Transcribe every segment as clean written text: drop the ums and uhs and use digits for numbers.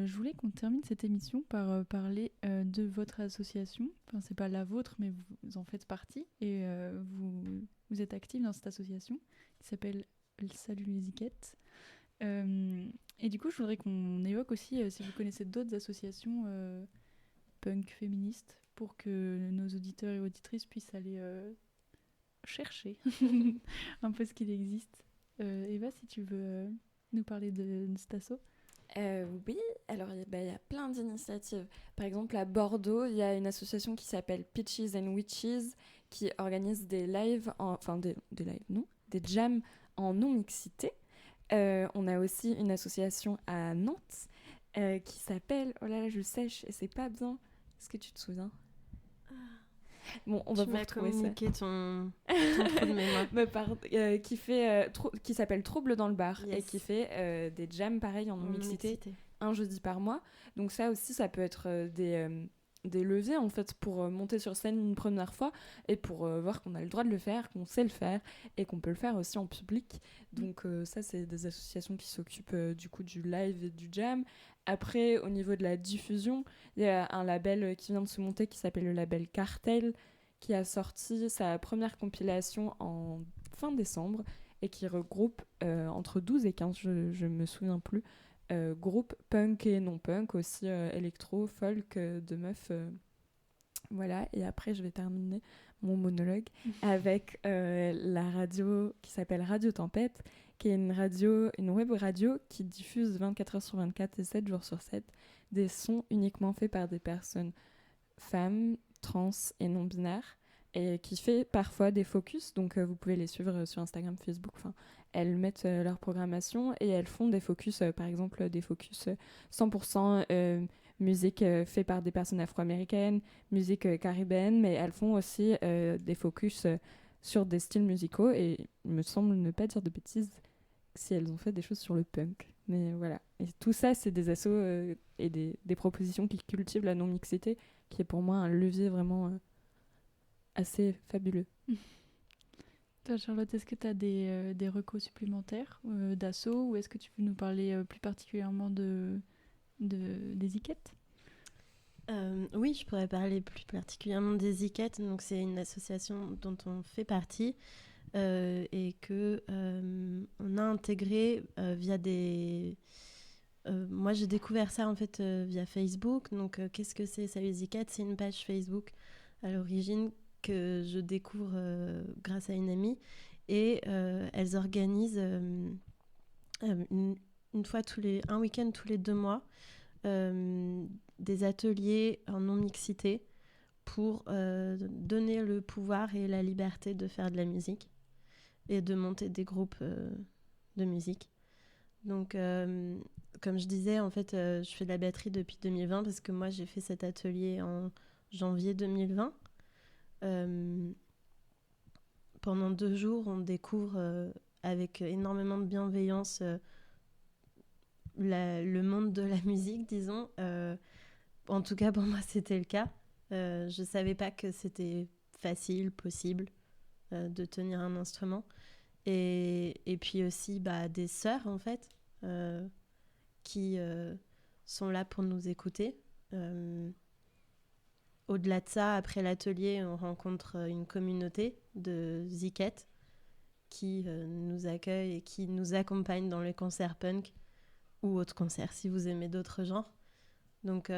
Je voulais qu'on termine cette émission par parler de votre association. Enfin, c'est pas la vôtre, mais vous en faites partie et vous êtes active dans cette association qui s'appelle Salut les Ziquettes. Et du coup, je voudrais qu'on évoque aussi si vous connaissez d'autres associations punk féministes pour que nos auditeurs et auditrices puissent aller chercher un peu ce qu'il existe. Eva, si tu veux nous parler de cet asso. Oui, alors il y a plein d'initiatives. Par exemple, à Bordeaux, il y a une association qui s'appelle Peaches and Witches qui organise des lives, des lives, non, des jams en non-mixité. On a aussi une association à Nantes qui s'appelle, oh là là, je sèche et c'est pas bien. Est-ce que tu te souviens? Bon, on va Tu vous m'as retrouver ça. communiqué ton trou de mémoire. Qui s'appelle Trouble dans le bar Yes. et qui fait des jams pareil en non-mixité un jeudi par mois. Donc ça aussi, ça peut être des leviers en fait pour monter sur scène une première fois et pour voir qu'on a le droit de le faire, qu'on sait le faire et qu'on peut le faire aussi en public. Donc ça, c'est des associations qui s'occupent du coup du live et du jam. Après, au niveau de la diffusion, il y a un label qui vient de se monter qui s'appelle le label Cartel qui a sorti sa première compilation en fin décembre et qui regroupe entre 12 et 15, je me souviens plus, groupes punk et non-punk, aussi électro, folk, de meufs. Voilà, et après je vais terminer mon monologue avec la radio qui s'appelle Radio Tempête, qui est une web radio qui diffuse 24 heures sur 24 et 7 jours sur 7 des sons uniquement faits par des personnes femmes, trans et non-binaires, et qui fait parfois des focus, donc vous pouvez les suivre sur Instagram, Facebook, enfin, elles mettent leur programmation et elles font des focus, par exemple des focus 100% musique faite par des personnes afro-américaines, musique caribéenne, mais elles font aussi des focus sur des styles musicaux, et il me semble ne pas dire de bêtises si elles ont fait des choses sur le punk. Mais voilà. Et tout ça, c'est des assos et des propositions qui cultivent la non-mixité, qui est pour moi un levier vraiment assez fabuleux. Toi, Charlotte, est-ce que tu as des recos supplémentaires d'assaut ou est-ce que tu peux nous parler plus particulièrement des Ziquettes? Oui, je pourrais parler plus particulièrement des Ziquettes. Donc, c'est une association dont on fait partie et que on a intégré via des... moi, j'ai découvert ça en fait via Facebook. Donc, qu'est-ce que c'est Salut Ziquettes? C'est une page Facebook à l'origine que je découvre grâce à une amie. Et elles organisent une fois un week-end tous les 2 mois des ateliers en non-mixité pour donner le pouvoir et la liberté de faire de la musique et de monter des groupes de musique. Donc, comme je disais, en fait, je fais de la batterie depuis 2020 parce que moi, j'ai fait cet atelier en janvier 2020. Pendant 2 jours, on découvre avec énormément de bienveillance le monde de la musique, disons. En tout cas, pour moi, c'était le cas. Je ne savais pas que c'était facile, possible de tenir un instrument. Et puis aussi des sœurs, en fait, qui sont là pour nous écouter. Au-delà de ça, après l'atelier, on rencontre une communauté de ziquettes qui nous accueille et qui nous accompagne dans les concerts punk ou autres concerts si vous aimez d'autres genres. Donc,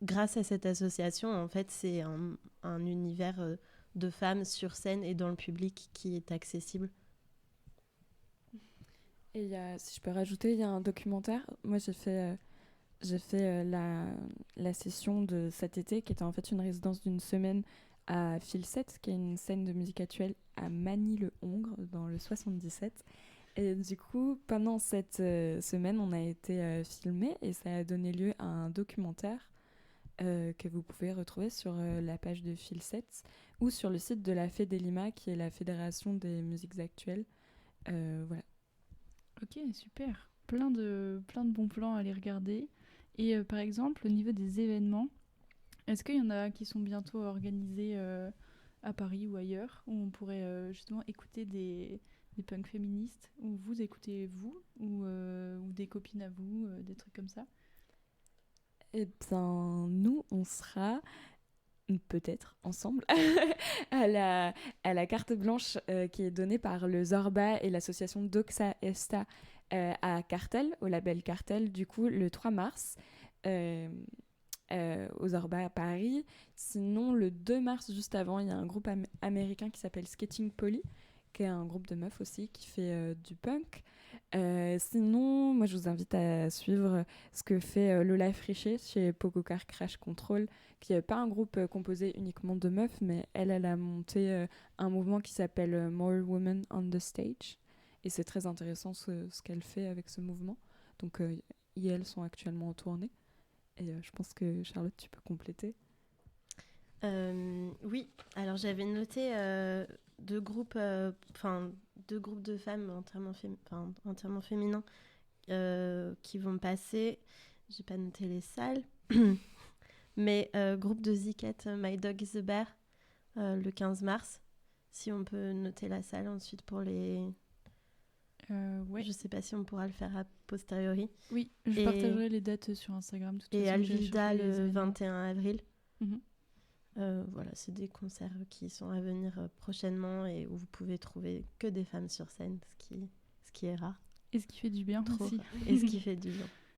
grâce à cette association, en fait, c'est un univers de femmes sur scène et dans le public qui est accessible. Et si je peux rajouter, il y a un documentaire. Moi, j'ai fait la session de cet été, qui était en fait une résidence d'une semaine à Filset, qui est une scène de musique actuelle à Magny-le-Hongre, dans le 77. Et du coup, pendant cette semaine, on a été filmés et ça a donné lieu à un documentaire que vous pouvez retrouver sur la page de Filset ou sur le site de la FEDELIMA, qui est la Fédération des musiques actuelles. Voilà. Ok, super. Plein de bons plans à aller regarder. Et par exemple, au niveau des événements, est-ce qu'il y en a qui sont bientôt organisés à Paris ou ailleurs, où on pourrait justement écouter des punks féministes, ou vous écoutez vous, ou des copines à vous, des trucs comme ça? Eh bien, nous, on sera peut-être ensemble à la carte blanche qui est donnée par le Zorba et l'association Doxa Esta à Cartel, au label Cartel, du coup, le 3 mars. Aux Zorba à Paris. Sinon, le 2 mars, juste avant, il y a un groupe américain qui s'appelle Skating Polly, qui est un groupe de meufs aussi, qui fait du punk. Sinon, moi, je vous invite à suivre ce que fait Lola Friché chez Pogocar Crash Control, qui n'est pas un groupe composé uniquement de meufs, mais elle a monté un mouvement qui s'appelle More Women on the Stage. Et c'est très intéressant ce qu'elle fait avec ce mouvement. Donc, ils et elles sont actuellement en tournée. Et je pense que Charlotte, tu peux compléter. Oui, alors j'avais noté deux groupes de femmes entièrement féminins qui vont passer. J'ai pas noté les salles, mais groupe de Ziquette, My Dog is a Bear, le 15 mars. Si on peut noter la salle ensuite pour les... Ouais. Je sais pas si on pourra le faire a posteriori. Oui, je partagerai les dates sur Instagram. Et Alvilda le 21 avril. Mm-hmm. Voilà, c'est des concerts qui sont à venir prochainement et où vous pouvez trouver que des femmes sur scène, ce qui est rare. Et ce qui fait du bien aussi. Et ce qui fait du bien.